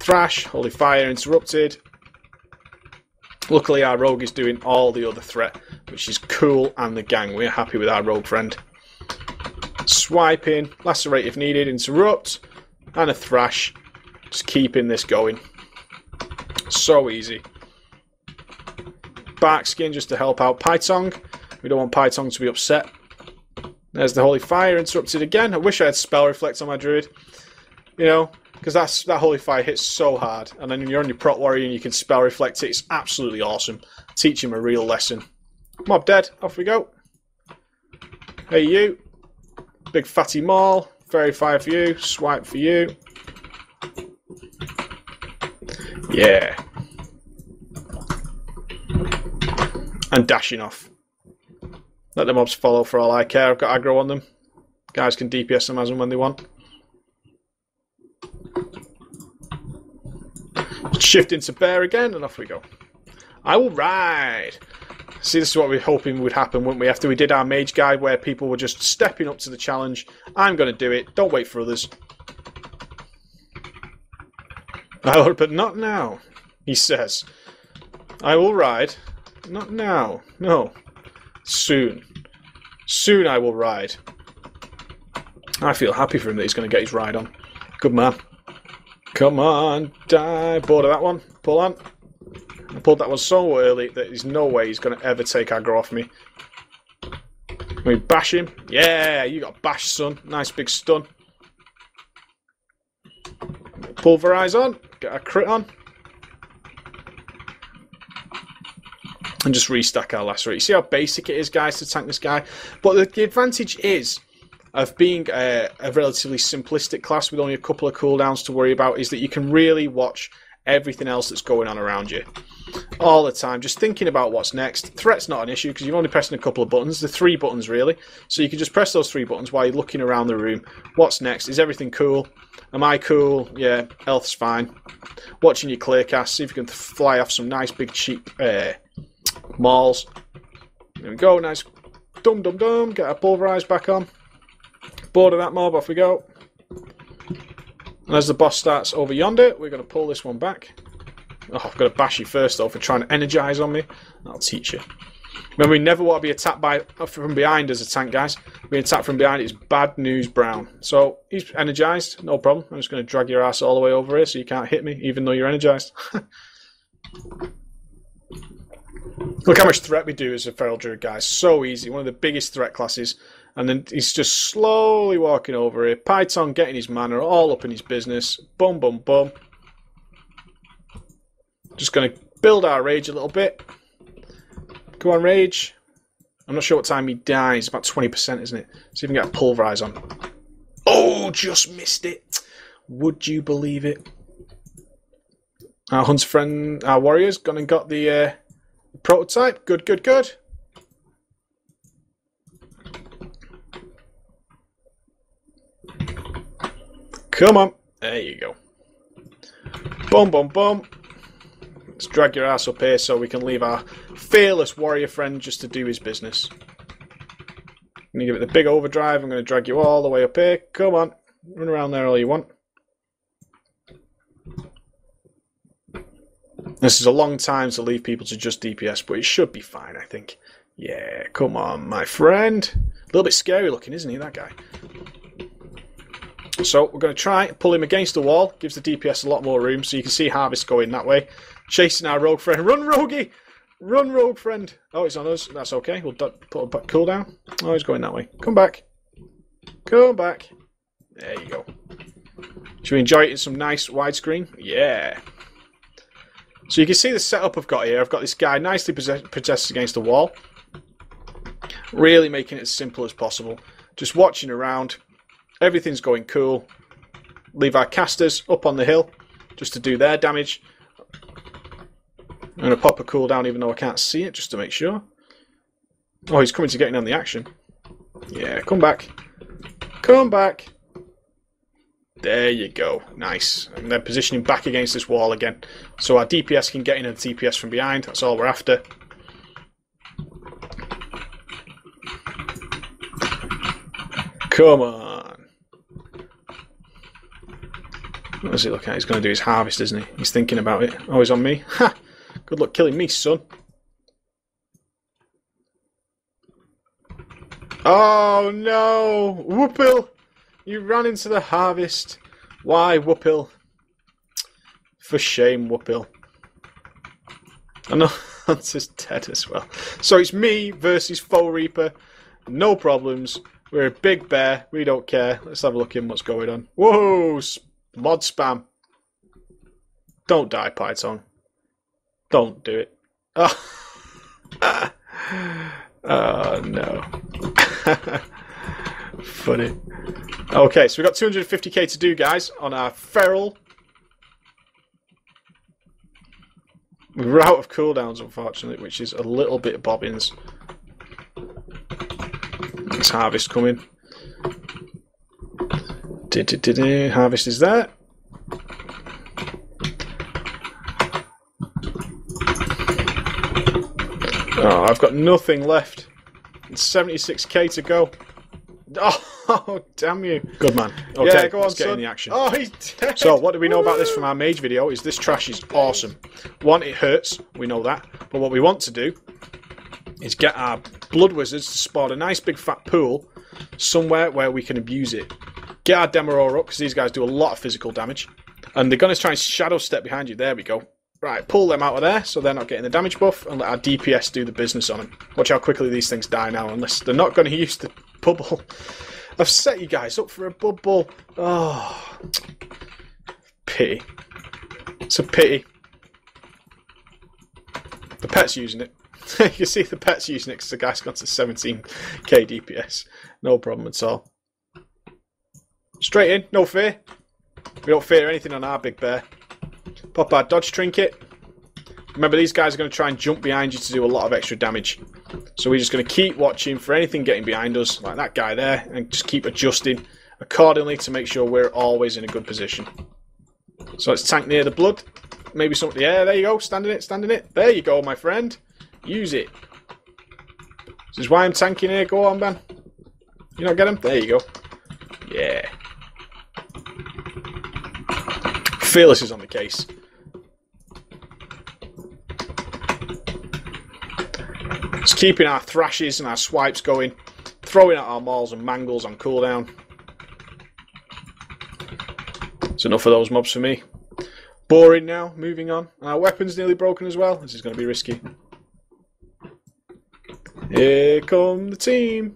thrash, holy fire interrupted. Luckily our rogue is doing all the other threat, which is cool, and the gang. We're happy with our rogue friend. Swiping, lacerate if needed, interrupt, and a thrash. Just keeping this going. So easy. Bark skin just to help out Python. We don't want Python to be upset. There's the holy fire interrupted again. I wish I had spell reflect on my druid. You know, because that holy fire hits so hard, and then you're on your prot warrior and you can spell reflect it. It's absolutely awesome. Teach him a real lesson. Mob dead. Off we go. Hey you. Big fatty maul. Fairy fire for you. Swipe for you. Yeah. And dashing off. Let the mobs follow for all I care. I've got aggro on them. Guys can DPS them as and when they want. Shift into bear again, and off we go. I will ride. See, this is what we were hoping would happen, wouldn't we? After we did our mage guide, where people were just stepping up to the challenge. I'm going to do it. Don't wait for others. But not now, he says. I will ride. Not now. No. Soon. Soon I will ride. I feel happy for him that he's going to get his ride on. Good man. Come on, die. Bored of that one. Pull on. I pulled that one so early that there's no way he's going to ever take aggro off me. We bash him. Yeah, you got bashed, son. Nice big stun. Pulverize on. Get a crit on. And just restack our lacerate. You see how basic it is, guys, to tank this guy? But the advantage is of being a relatively simplistic class with only a couple of cooldowns to worry about is that you can really watch everything else that's going on around you all the time, just thinking about what's next. Threat's not an issue because you're only pressing a couple of buttons. The 3 buttons really, so you can just press those 3 buttons while you're looking around the room. What's next? Is everything cool? Am I cool? Yeah, health's fine. Watching your clear cast, see if you can fly off some nice big cheap mauls. There we go. Nice dum dum dum. Get our pulverize back on. Board of that mob, off we go. And as the boss starts over yonder, we're going to pull this one back. Oh, I've got to bash you first, though, for trying to energize on me. That'll teach you. Remember, we never want to be attacked from behind as a tank, guys. Being attacked from behind is bad news brown. So, he's energized, no problem. I'm just going to drag your ass all the way over here so you can't hit me, even though you're energized. Look how much threat we do as a Feral Druid, guys. So easy. One of the biggest threat classes. And then he's just slowly walking over here. Python getting his mana all up in his business. Boom, boom, boom. Just going to build our rage a little bit. Come on, rage. I'm not sure what time he dies. About 20%, isn't it? See if we can get a pulverize on. Oh, just missed it. Would you believe it? Our hunter friend, our warrior's gone and got the prototype. Good, good, good. Come on. There you go. Boom, boom, boom. Let's drag your ass up here so we can leave our fearless warrior friend just to do his business. I'm going to give it the big overdrive. I'm going to drag you all the way up here. Come on. Run around there all you want. This is a long time to leave people to just DPS, but it should be fine, I think. Yeah, come on, my friend. A little bit scary looking, isn't he, that guy? So we're going to try and pull him against the wall. Gives the DPS a lot more room, so you can see Harvest going that way. Chasing our rogue friend. Run, roguey! Run, rogue friend. Oh, he's on us. That's okay. We'll put a cooldown. Oh, he's going that way. Come back. Come back. There you go. Should we enjoy it in some nice widescreen? Yeah. So you can see the setup I've got here. I've got this guy nicely protected against the wall. Really making it as simple as possible. Just watching around. Everything's going cool. Leave our casters up on the hill just to do their damage. I'm going to pop a cooldown even though I can't see it just to make sure. Oh, he's coming to get in on the action. Yeah, come back. Come back. There you go. Nice. And then positioning back against this wall again. So our DPS can get in and TPS from behind. That's all we're after. Come on. What does he look at? He's going to do his harvest, isn't he? He's thinking about it. Oh, he's on me. Ha! Good luck killing me, son. Oh, no! Whoopil! You ran into the harvest. Why, Whoopil? For shame, Whoopil. I know Hunter's dead as well. So it's me versus Foe Reaper. No problems. We're a big bear. We don't care. Let's have a look in what's going on. Whoa! Mod spam. Don't die, Python. Don't do it. Oh, oh no. Funny. Okay, so we've got 250k to do, guys, on our feral. We're out of cooldowns, unfortunately, which is a little bit bobbins. There's harvest coming. Harvest is there. Oh, I've got nothing left. It's 76k to go. Oh, damn you. Good man. Okay, yeah, go on, let's get in the action. Oh, he's dead. So, what do we know about this from our mage video is this trash is awesome. One, it hurts. We know that. But what we want to do is get our blood wizards to spawn a nice big fat pool somewhere where we can abuse it. Get our Demerora up, because these guys do a lot of physical damage. And they're going to try and shadow step behind you. There we go. Right, pull them out of there so they're not getting the damage buff, and let our DPS do the business on them. Watch how quickly these things die now, unless they're not going to use the bubble. I've set you guys up for a bubble. Oh, pity. It's a pity. The pet's using it. You can see the pet's using it because the guy's got to 17k DPS. No problem at all. Straight in, no fear. We don't fear anything on our big bear. Pop our dodge trinket. Remember, these guys are going to try and jump behind you to do a lot of extra damage. So we're just going to keep watching for anything getting behind us, like that guy there, and just keep adjusting accordingly to make sure we're always in a good position. So let's tank near the blood. Maybe something. Yeah, there you go. Stand in it, stand in it. There you go, my friend. Use it. This is why I'm tanking here. Go on, man. You not get him? There you go. Yeah. Fearless is on the case. Just keeping our thrashes and our swipes going. Throwing out our mauls and mangles on cooldown. It's enough of those mobs for me. Boring now. Moving on. Our weapon's nearly broken as well. This is going to be risky. Here come the team.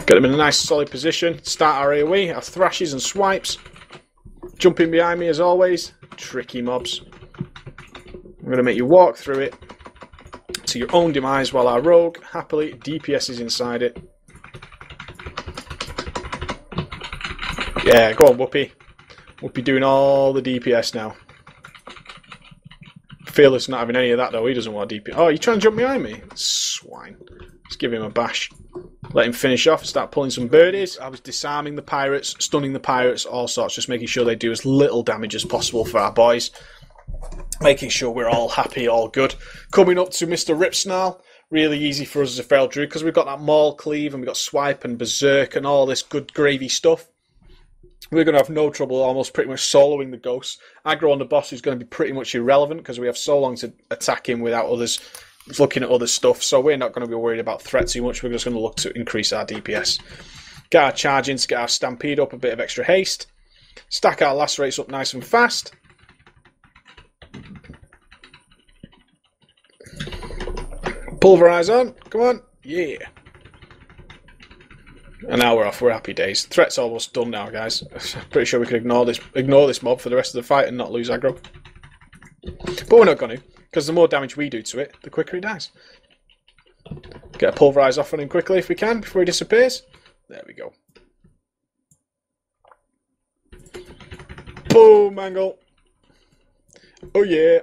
Get them in a nice solid position. Start our AoE, our thrashes and swipes. Jumping behind me as always. Tricky mobs. I'm going to make you walk through it to your own demise while our rogue happily DPSs inside it. Yeah, go on, Whoopi. Whoopi doing all the DPS now. Fearless not having any of that though. He doesn't want DPS. Oh, you trying to jump behind me? Swine. Let's give him a bash. Let him finish off and start pulling some birdies. I was disarming the pirates, stunning the pirates, all sorts, just making sure they do as little damage as possible for our boys. Making sure we're all happy, all good. Coming up to Mr. Ripsnarl. Really easy for us as a feral druid because we've got that maul cleave and we've got swipe and berserk and all this good gravy stuff. We're going to have no trouble almost pretty much soloing the ghosts. Aggro on the boss is going to be pretty much irrelevant because we have so long to attack him without others looking at other stuff. So we're not going to be worried about threat too much. We're just going to look to increase our DPS. Get our charge in to get our stampede up, a bit of extra haste. Stack our lacerates up nice and fast. Pulverize on. Come on. Yeah. And now we're off. We're happy days. Threat's almost done now, guys. Pretty sure we can ignore this mob for the rest of the fight and not lose aggro. But we're not going to, because the more damage we do to it, the quicker he dies. Get a pulverize off on him quickly if we can before he disappears. There we go. Boom, angle. Oh yeah.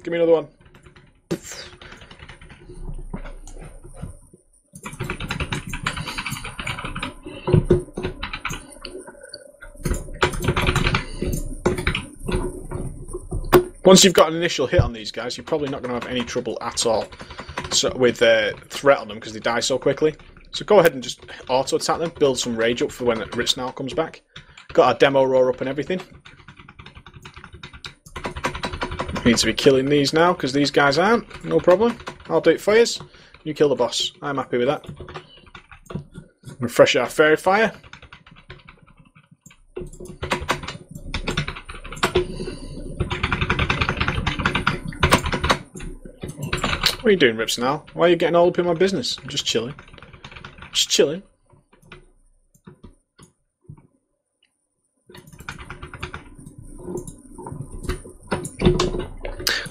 Give me another one. Once you've got an initial hit on these guys, you're probably not going to have any trouble at all with threat on them because they die so quickly. So go ahead and just auto-attack them, build some rage up for when Rich now comes back. Got our demo roar up and everything. Need to be killing these now, because these guys aren't. No problem. I'll do it for you. You kill the boss. I'm happy with that. Refresh our fairy fire. What are you doing, Rips, now? Why are you getting all up in my business? I'm just chilling. Just chilling.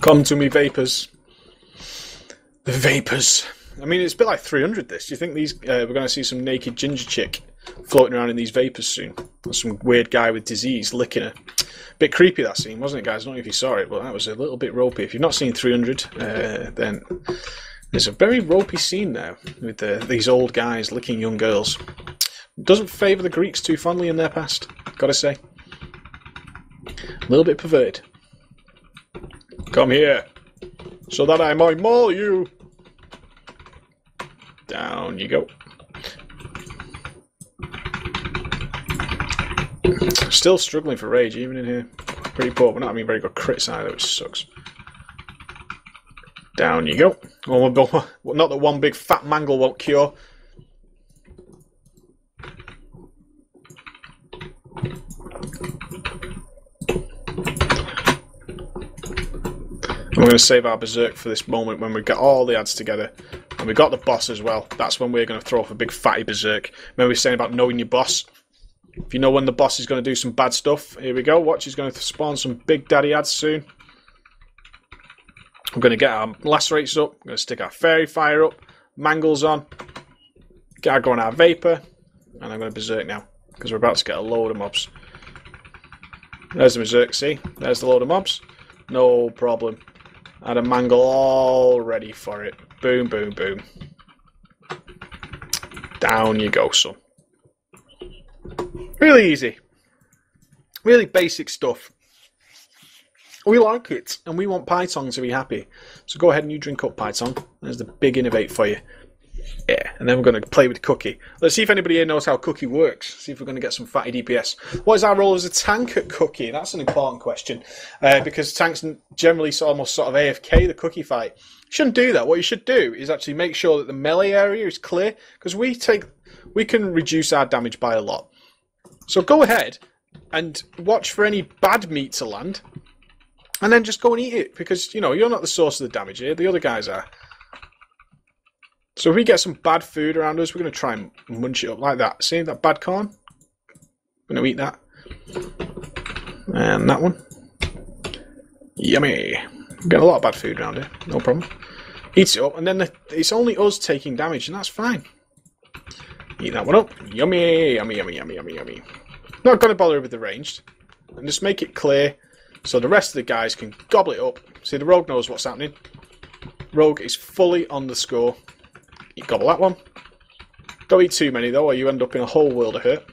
Come to me, vapors. The vapors. I mean, it's a bit like 300, this. Do you think these we're going to see some naked ginger chick floating around in these vapors soon? Or some weird guy with disease licking her. Bit creepy, that scene, wasn't it, guys? I don't know if you saw it, but that was a little bit ropey. If you've not seen 300, then there's a very ropey scene now with these old guys licking young girls. It doesn't favour the Greeks too fondly in their past, gotta say. A little bit perverted. Come here, so that I might maul you. Down you go. Still struggling for rage, even in here. Pretty poor, but not having very good crits either, which sucks. Down you go. Oh, not that one big fat mangle won't cure. We're going to save our berserk for this moment when we get all the ads together. And we got the boss as well. That's when we're going to throw off a big fatty berserk. Remember we were saying about knowing your boss? If you know when the boss is going to do some bad stuff, here we go. Watch, he's going to spawn some big daddy ads soon. We're going to get our lacerates up. We're going to stick our fairy fire up. Mangles on. Get our go on our vapor. And I'm going to berserk now. Because we're about to get a load of mobs. There's the berserk, see? There's the load of mobs. No problem. I had a mangle all ready for it. Boom, boom, boom. Down you go, son. Really easy. Really basic stuff. We like it, and we want Python to be happy. So go ahead and you drink up, Python. There's the big innovate for you. Yeah, and then we're going to play with Cookie. Let's see if anybody here knows how Cookie works. See if we're going to get some fatty DPS. What is our role as a tank at Cookie? That's an important question. Because tanks generally almost sort of AFK the Cookie fight. You shouldn't do that. What you should do is actually make sure that the melee area is clear. Because we can reduce our damage by a lot. So go ahead and watch for any bad meat to land. And then just go and eat it. Because, you know, you're not the source of the damage here. The other guys are. So if we get some bad food around us, we're going to try and munch it up like that. See that bad corn? I'm going to eat that. And that one. Yummy. We get a lot of bad food around here. No problem. Eats it up, and then it's only us taking damage, and that's fine. Eat that one up. Yummy, yummy, yummy, yummy, yummy, yummy. Not going to bother with the ranged. And just make it clear so the rest of the guys can gobble it up. See, the rogue knows what's happening. Rogue is fully on the score. You gobble that one. Don't eat too many though, or you end up in a whole world of hurt.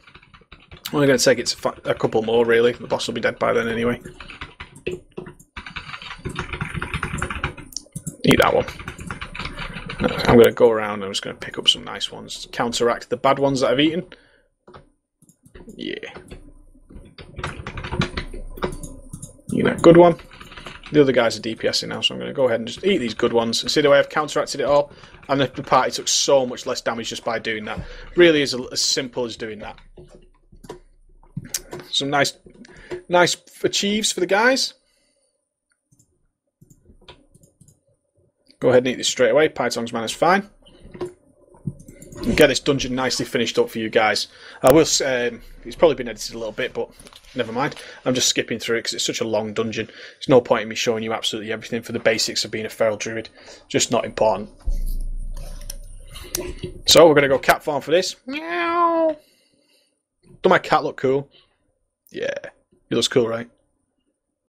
Only going to take it to a couple more, really. The boss will be dead by then anyway. Eat that one. I'm going to go around and I'm just going to pick up some nice ones. Counteract the bad ones that I've eaten. Yeah. Eat that good one. The other guys are DPSing now, so I'm going to go ahead and just eat these good ones. See the way I've counteracted it all? And the party took so much less damage just by doing that. Really is as simple as doing that. Some nice achieves for the guys. Go ahead and eat this straight away. Python's man is fine. And get this dungeon nicely finished up for you guys. I will. It's probably been edited a little bit, but never mind. I'm just skipping through it because it's such a long dungeon. There's no point in me showing you absolutely everything for the basics of being a feral druid. Just not important. So we're going to go cat farm for this. Meow. Does my cat look cool? Yeah. He looks cool, right?